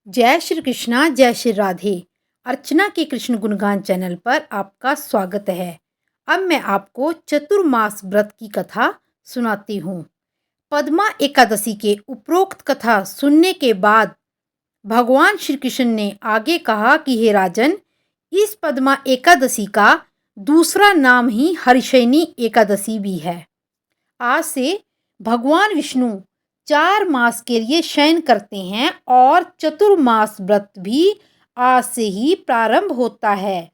जय श्री कृष्णा, जय श्री राधे। अर्चना के कृष्ण गुणगान चैनल पर आपका स्वागत है। अब मैं आपको चतुर्मास व्रत की कथा सुनाती हूँ। पद्मा एकादशी के उपरोक्त कथा सुनने के बाद भगवान श्री कृष्ण ने आगे कहा कि हे राजन, इस पद्मा एकादशी का दूसरा नाम ही हरिशयनी एकादशी भी है। आज से भगवान विष्णु 4 मास के लिए शयन करते हैं और चतुर्मास व्रत भी आज से ही प्रारंभ होता है।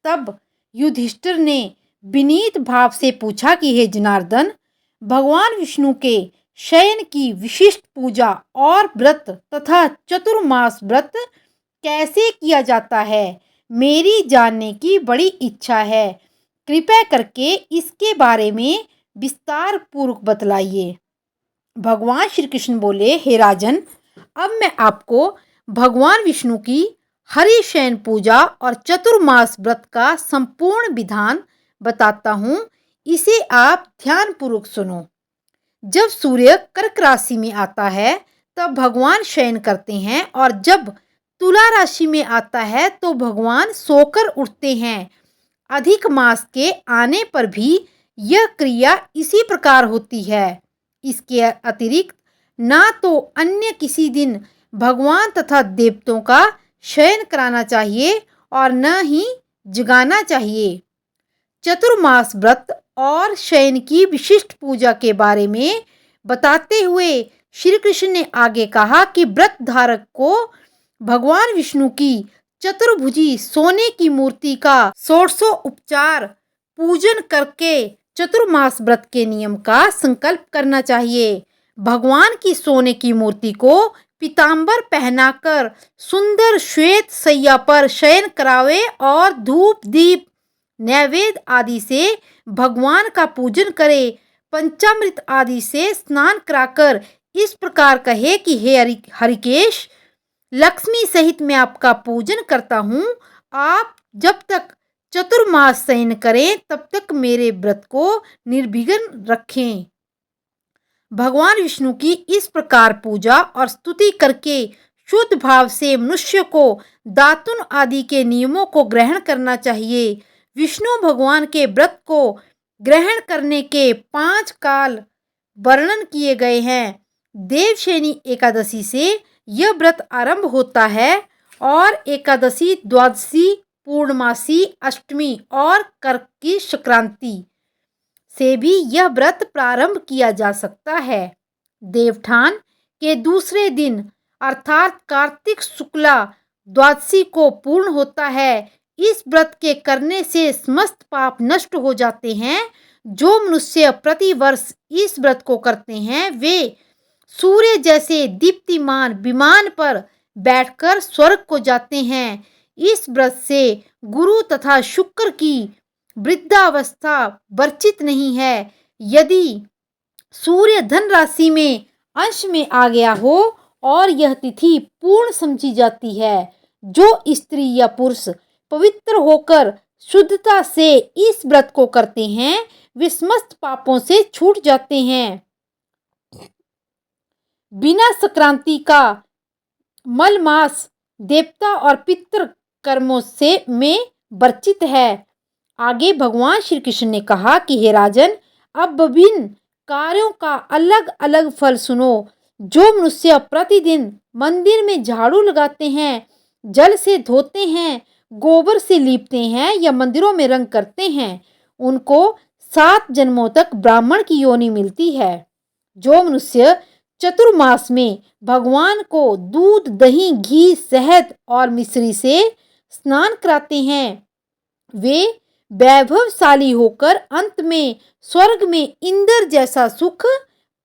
तब युधिष्ठिर ने विनीत भाव से पूछा कि हे जनार्दन, भगवान विष्णु के शयन की विशिष्ट पूजा और व्रत तथा चतुर्मास व्रत कैसे किया जाता है, मेरी जानने की बड़ी इच्छा है। कृपया करके इसके बारे में विस्तार पूर्वक बतलाइए। भगवान श्री कृष्ण बोले, हे राजन, अब मैं आपको भगवान विष्णु की हरिशयन पूजा और चतुर्मास व्रत का संपूर्ण विधान बताता हूँ। इसे आप ध्यान पूर्वक सुनो। जब सूर्य कर्क राशि में आता है तब भगवान शयन करते हैं, और जब तुला राशि में आता है तो भगवान सोकर उठते हैं। अधिक मास के आने पर भी यह क्रिया इसी प्रकार होती है। इसके अतिरिक्त ना तो अन्य किसी दिन भगवान तथा देवताओं का शयन कराना चाहिए और न ही जगाना चाहिए। चतुर्मास व्रत और शयन की विशिष्ट पूजा के बारे में बताते हुए श्री कृष्ण ने आगे कहा कि व्रत धारक को भगवान विष्णु की चतुर्भुजी सोने की मूर्ति का षोडशो उपचार पूजन करके चतुर्मास व्रत के नियम का संकल्प करना चाहिए। भगवान की सोने की मूर्ति को पीतांबर पहनाकर सुंदर श्वेत सैया पर शयन करावे और धूप दीप नैवेद्य आदि से भगवान का पूजन करे। पंचामृत आदि से स्नान कराकर इस प्रकार कहे कि हे हरिकेश, लक्ष्मी सहित मैं आपका पूजन करता हूँ। आप जब तक चतुर्मास शयन करें तब तक मेरे व्रत को निर्विघ्न रखें। भगवान विष्णु की इस प्रकार पूजा और स्तुति करके शुद्ध भाव से मनुष्य को दातुन आदि के नियमों को ग्रहण करना चाहिए। विष्णु भगवान के व्रत को ग्रहण करने के 5 काल वर्णन किए गए हैं। देवशयनी एकादशी से यह व्रत आरंभ होता है और एकादशी, द्वादशी, पूर्णमासी, अष्टमी और कर्क की संक्रांति से भी यह व्रत प्रारंभ किया जा सकता है। देवठान के दूसरे दिन अर्थात कार्तिक शुक्ला द्वादशी को पूर्ण होता है। इस व्रत के करने से समस्त पाप नष्ट हो जाते हैं। जो मनुष्य प्रतिवर्ष इस व्रत को करते हैं वे सूर्य जैसे दीप्तिमान विमान पर बैठकर स्वर्ग को जाते हैं। इस व्रत से गुरु तथा शुक्र की वृद्धावस्था वर्जित नहीं है। यदि सूर्य धन राशि में अंश में आ गया हो और यह तिथि पूर्ण समझी जाती है, जो स्त्री या पुरुष पवित्र होकर शुद्धता से इस व्रत को करते हैं वे समस्त पापों से छूट जाते हैं। बिना संक्रांति का मलमास देवता और पितृ कर्मों से में वर्जित है। आगे भगवान श्री कृष्ण ने कहा कि हे राजन, अब विभिन्न कार्यों का अलग अलग फल सुनो। जो मनुष्य प्रतिदिन मंदिर में झाड़ू लगाते हैं, जल से धोते हैं, गोबर से लीपते हैं या मंदिरों में रंग करते हैं, उनको 7 जन्मों तक ब्राह्मण की योनि मिलती है। जो मनुष्य चतुर्मास में भगवान को दूध, दही, घी, शहद और मिश्री से स्नान कराते हैं, वे वैभवशाली होकर अंत में स्वर्ग में इंद्र जैसा सुख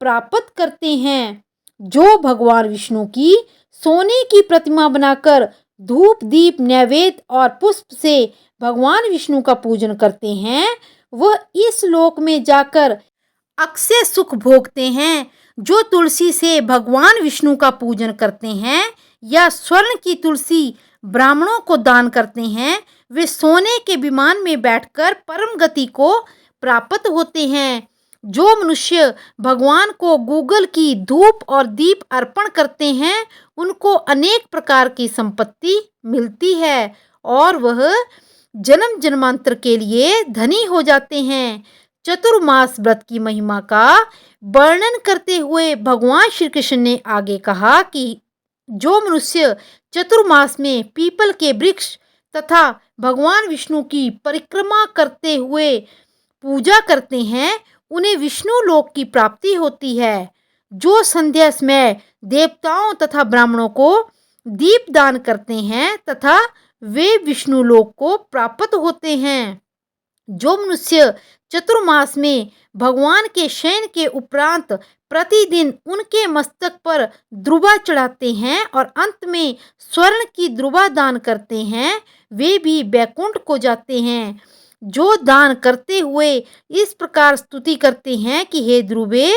प्राप्त करते हैं। जो भगवान विष्णु की सोने की प्रतिमा बनाकर धूप दीप नैवेद्य और पुष्प से भगवान विष्णु का पूजन करते हैं, वह इस लोक में जाकर अक्षय सुख भोगते हैं। जो तुलसी से भगवान विष्णु का पूजन करते हैं या स्वर्ण की तुलसी ब्राह्मणों को दान करते हैं, वे सोने के विमान में बैठकर परम गति को प्राप्त होते हैं। जो मनुष्य भगवान को गूगल की धूप और दीप अर्पण करते हैं, उनको अनेक प्रकार की संपत्ति मिलती है और वह जन्म जन्मांतर के लिए धनी हो जाते हैं। चतुर्मास व्रत की महिमा का वर्णन करते हुए भगवान श्री कृष्ण ने आगे कहा कि जो मनुष्य चतुर्मास में पीपल के वृक्ष तथा भगवान विष्णु की परिक्रमा करते हुए पूजा करते हैं, उन्हें विष्णु लोक की प्राप्ति होती है। जो संध्या समय देवताओं तथा ब्राह्मणों को दीप दान करते हैं तथा वे विष्णु लोक को प्राप्त होते हैं। जो मनुष्य चतुर्मास में भगवान के शयन के उपरांत प्रतिदिन उनके मस्तक पर द्रुवा चढ़ाते हैं और अंत में स्वर्ण की द्रुवा दान करते हैं, वे भी बैकुंठ को जाते हैं। जो दान करते हुए इस प्रकार स्तुति करते हैं कि हे ध्रुवे,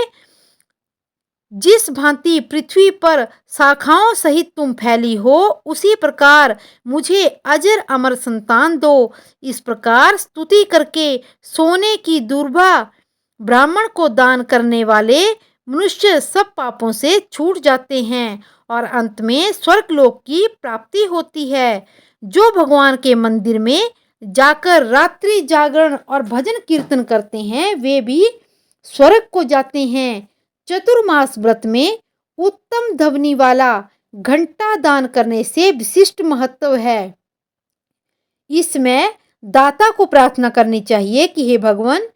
जिस भांति पृथ्वी पर शाखाओं सहित तुम फैली हो, उसी प्रकार मुझे अजर अमर संतान दो। इस प्रकार स्तुति करके सोने की दुर्वा ब्राह्मण को दान करने वाले मनुष्य सब पापों से छूट जाते हैं और अंत में स्वर्गलोक की प्राप्ति होती है। जो भगवान के मंदिर में जाकर रात्रि जागरण और भजन कीर्तन करते हैं, वे भी स्वर्ग को जाते हैं। चतुर्मास व्रत में उत्तम ध्वनि वाला घंटा दान करने से विशिष्ट महत्व है। इसमें दाता को प्रार्थना करनी चाहिए कि हे भगवान,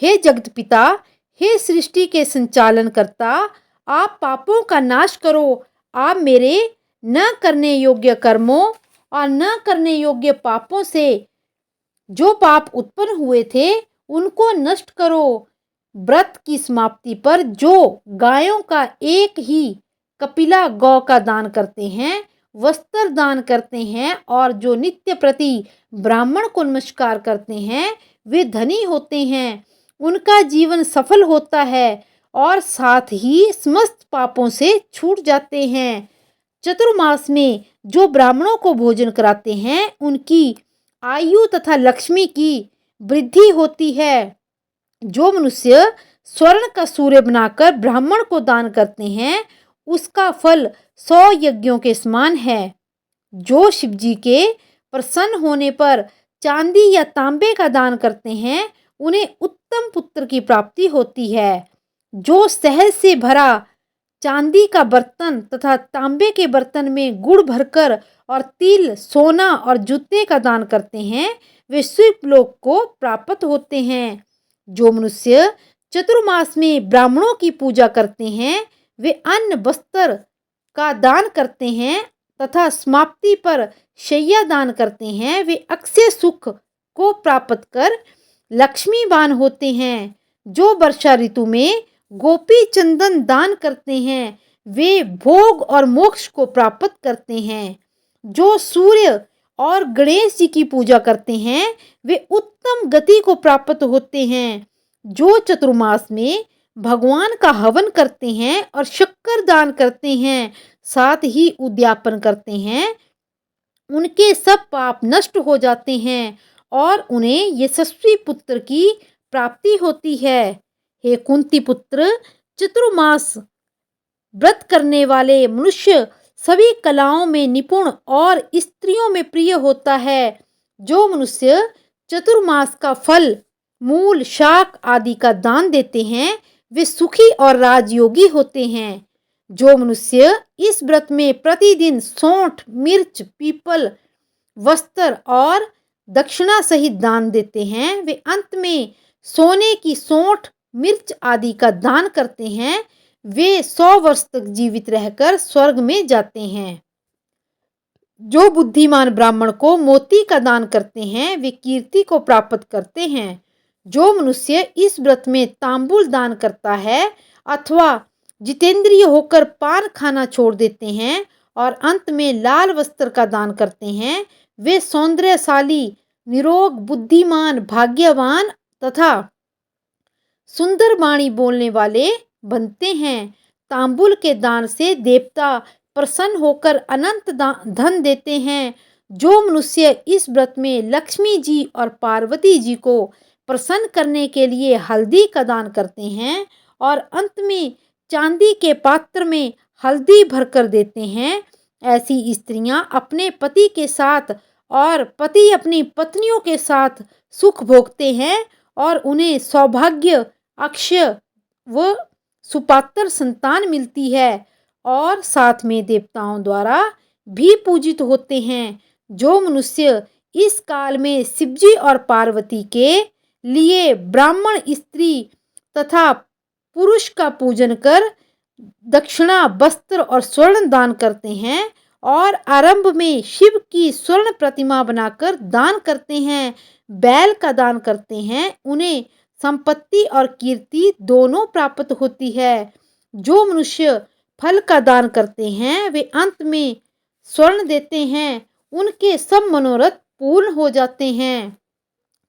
हे जगत पिता, हे सृष्टि के संचालन करता, आप पापों का नाश करो। आप मेरे न करने योग्य कर्मों और न करने योग्य पापों से जो पाप उत्पन्न हुए थे, उनको नष्ट करो। व्रत की समाप्ति पर जो गायों का एक ही कपिला गौ का दान करते हैं, वस्त्र दान करते हैं और जो नित्य प्रति ब्राह्मण को नमस्कार करते हैं, वे धनी होते हैं। उनका जीवन सफल होता है और साथ ही समस्त पापों से छूट जाते हैं। चतुर्मास में जो ब्राह्मणों को भोजन कराते हैं, उनकी आयु तथा लक्ष्मी की वृद्धि होती है। जो मनुष्य स्वर्ण का सूर्य बनाकर ब्राह्मण को दान करते हैं, उसका फल 100 यज्ञों के समान है। जो शिव जी के प्रसन्न होने पर चांदी या तांबे का दान करते हैं, उन्हें उत्तम पुत्र की प्राप्ति होती है। जो शहद से भरा चांदी का बर्तन तथा तांबे के बर्तन में गुड़ भरकर और तिल, सोना और जूते का दान करते हैं, वे स्वर्गलोक को प्राप्त होते हैं। जो मनुष्य चतुर्मास में ब्राह्मणों की पूजा करते हैं, वे अन्न वस्त्र का दान करते हैं तथा समाप्ति पर शैया दान करते हैं, वे अक्षय सुख को प्राप्त कर लक्ष्मीवान होते हैं। जो वर्षा ऋतु में गोपी चंदन दान करते हैं, वे भोग और मोक्ष को प्राप्त करते हैं। जो सूर्य और गणेश जी की पूजा करते हैं, वे उत्तम गति को प्राप्त होते हैं। जो चतुर्मास में भगवान का हवन करते हैं और शक्कर दान करते हैं, साथ ही उद्यापन करते हैं, उनके सब पाप नष्ट हो जाते हैं और उन्हें यशस्वी पुत्र की प्राप्ति होती है। हे कुंती पुत्र, चतुर्मास व्रत करने वाले मनुष्य सभी कलाओं में निपुण और स्त्रियों में प्रिय होता है। जो मनुष्य चतुर्मास का फल, मूल, शाक आदि का दान देते हैं, वे सुखी और राजयोगी होते हैं। जो मनुष्य इस व्रत में प्रतिदिन सौंठ, मिर्च, पीपल, वस्त्र और दक्षिणा सहित दान देते हैं, वे अंत में सोने की सौंठ, मिर्च आदि का दान करते हैं, वे 100 वर्ष तक जीवित रहकर स्वर्ग में जाते हैं। जो बुद्धिमान ब्राह्मण को मोती का दान करते हैं, वे कीर्ति को प्राप्त करते हैं। जो मनुष्य इस व्रत में तांबुल दान करता है अथवा जितेंद्रिय होकर पान खाना छोड़ देते हैं और अंत में लाल वस्त्र का दान करते हैं, वे सौंदर्यशाली, निरोग, बुद्धिमान, भाग्यवान तथा सुंदर वाणी बोलने वाले बनते हैं। तांबुल के दान से देवता प्रसन्न होकर अनंत धन देते हैं। जो मनुष्य इस व्रत में लक्ष्मी जी और पार्वती जी को प्रसन्न करने के लिए हल्दी का दान करते हैं और अंत में चांदी के पात्र में हल्दी भरकर देते हैं, ऐसी स्त्रियां अपने पति के साथ और पति अपनी पत्नियों के साथ सुख भोगते हैं और उन्हें सौभाग्य, अक्षय व सुपात्र संतान मिलती है और साथ में देवताओं द्वारा भी पूजित होते हैं। जो मनुष्य इस काल में शिवजी और पार्वती के लिए ब्राह्मण, स्त्री तथा पुरुष का पूजन कर दक्षिणा, वस्त्र और स्वर्ण दान करते हैं और आरंभ में शिव की स्वर्ण प्रतिमा बनाकर दान करते हैं, बैल का दान करते हैं, उन्हें संपत्ति और कीर्ति दोनों प्राप्त होती है। जो मनुष्य फल का दान करते हैं वे अंत में स्वर्ण देते हैं, उनके सब मनोरथ पूर्ण हो जाते हैं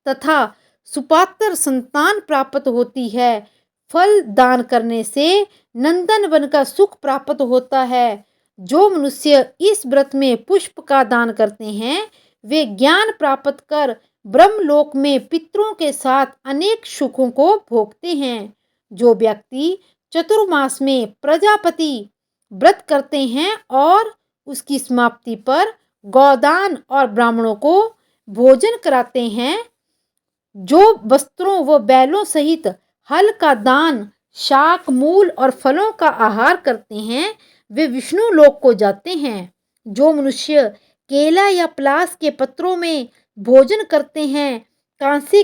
तथा सुपात्र संतान प्राप्त होती है। फल दान करने से नंदन वन का सुख प्राप्त होता है। जो मनुष्य इस व्रत में पुष्प का दान करते हैं वे ज्ञान प्राप्त कर ब्रह्मलोक में पितरों के साथ अनेक सुखों को भोगते हैं। जो व्यक्ति चतुर्मास में प्रजापति व्रत करते हैं और उसकी समाप्ति पर गौदान और ब्राह्मणों को भोजन कराते हैं, जो वस्त्रों व बैलों सहित हल का दान, शाक, मूल और फलों का आहार करते हैं, वे विष्णु लोक को जाते हैं। जो मनुष्य केला या पलास के पत्रों में भोजन करते हैं, कांसे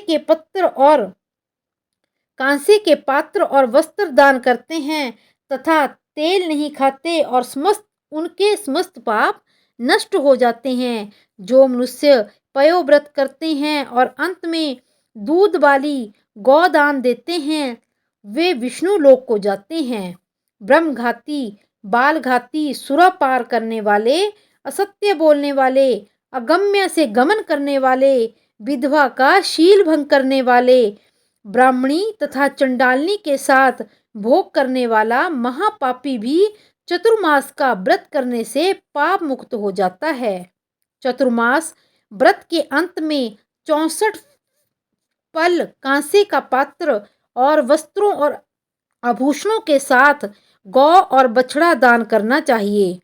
के पात्र और वस्त्र दान करते हैं तथा तेल नहीं खाते और समस्त पाप नष्ट हो जाते हैं। जो मनुष्य पयोव्रत करते हैं और अंत में दूध वाली गौदान देते हैं, वे विष्णु लोक को जाते हैं। ब्रह्मघाती, बालघाती, सुरापार करने वाले, असत्य बोलने वाले, अगम्य से गमन करने वाले, विधवा का शील भंग करने वाले, ब्राह्मणी तथा चंडालनी के साथ भोग करने वाला महापापी भी चतुर्मास का व्रत करने से पाप मुक्त हो जाता है। चतुर्मास व्रत के अंत में 64 फल, कांसे का पात्र और वस्त्रों और आभूषणों के साथ गौ और बछड़ा दान करना चाहिए।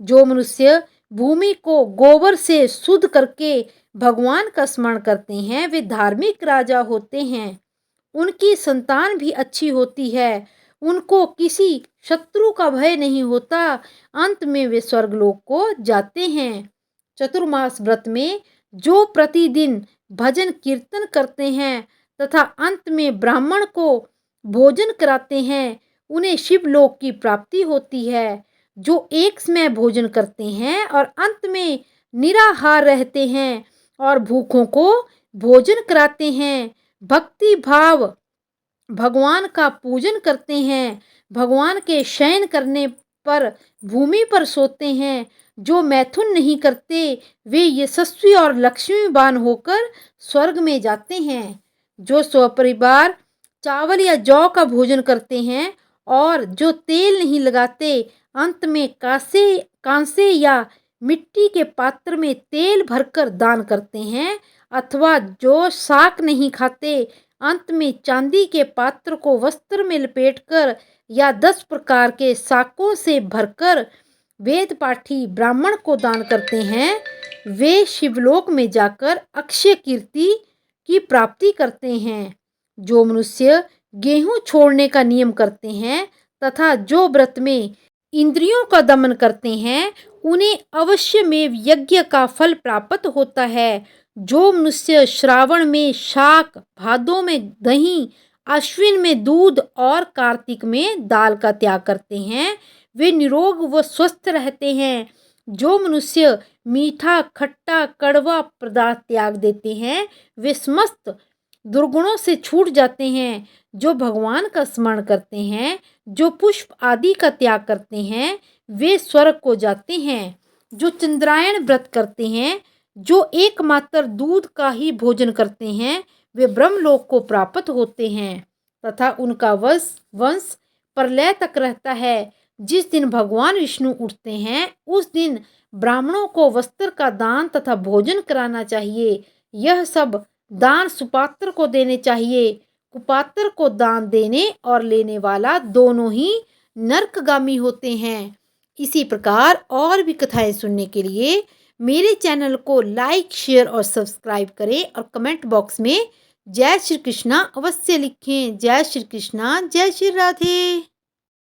जो मनुष्य भूमि को गोबर से शुद्ध करके भगवान का स्मरण करते हैं वे धार्मिक राजा होते हैं, उनकी संतान भी अच्छी होती है, उनको किसी शत्रु का भय नहीं होता, अंत में वे स्वर्गलोक को जाते हैं। चतुर्मास व्रत में जो प्रतिदिन भजन कीर्तन करते हैं तथा अंत में ब्राह्मण को भोजन कराते हैं, उन्हें शिवलोक की प्राप्ति होती है। जो एक समय भोजन करते हैं और अंत में निराहार रहते हैं और भूखों को भोजन कराते हैं, भक्ति भाव भगवान का पूजन करते हैं, भगवान के शयन करने पर भूमि पर सोते हैं, जो मैथुन नहीं करते वे यशस्वी और लक्ष्मीवान होकर स्वर्ग में जाते हैं। जो स्वपरिवार चावल या जौ का भोजन करते हैं और जो तेल नहीं लगाते, अंत में कांसे या मिट्टी के पात्र में तेल भरकर दान करते हैं, अथवा जो शाक नहीं खाते, अंत में चांदी के पात्र को वस्त्र में लपेटकर या 10 प्रकार के शाकों से भरकर वेद पाठी ब्राह्मण को दान करते हैं, वे शिवलोक में जाकर अक्षय कीर्ति की प्राप्ति करते हैं। जो मनुष्य गेहूं छोड़ने का नियम करते हैं तथा जो व्रत में इंद्रियों का दमन करते हैं, उन्हें अवश्य में यज्ञ का फल प्राप्त होता है। जो मनुष्य श्रावण में शाक, भादों में दही, अश्विन में दूध और कार्तिक में दाल का त्याग करते हैं, वे निरोग व स्वस्थ रहते हैं। जो मनुष्य मीठा, खट्टा, कड़वा पदार्थ त्याग देते हैं, वे समस्त दुर्गुणों से छूट जाते हैं। जो भगवान का स्मरण करते हैं, जो पुष्प आदि का त्याग करते हैं, वे स्वर्ग को जाते हैं। जो चंद्रायण व्रत करते हैं, जो एकमात्र दूध का ही भोजन करते हैं, वे ब्रह्मलोक को प्राप्त होते हैं तथा उनका वंश प्रलय तक रहता है। जिस दिन भगवान विष्णु उठते हैं, उस दिन ब्राह्मणों को वस्त्र का दान तथा भोजन कराना चाहिए। यह सब दान सुपात्र को देने चाहिए। कुपात्र को दान देने और लेने वाला दोनों ही नरकगामी होते हैं। इसी प्रकार और भी कथाएं सुनने के लिए मेरे चैनल को लाइक, शेयर और सब्सक्राइब करें और कमेंट बॉक्स में जय श्री कृष्णा अवश्य लिखें। जय श्री कृष्णा, जय श्री राधे।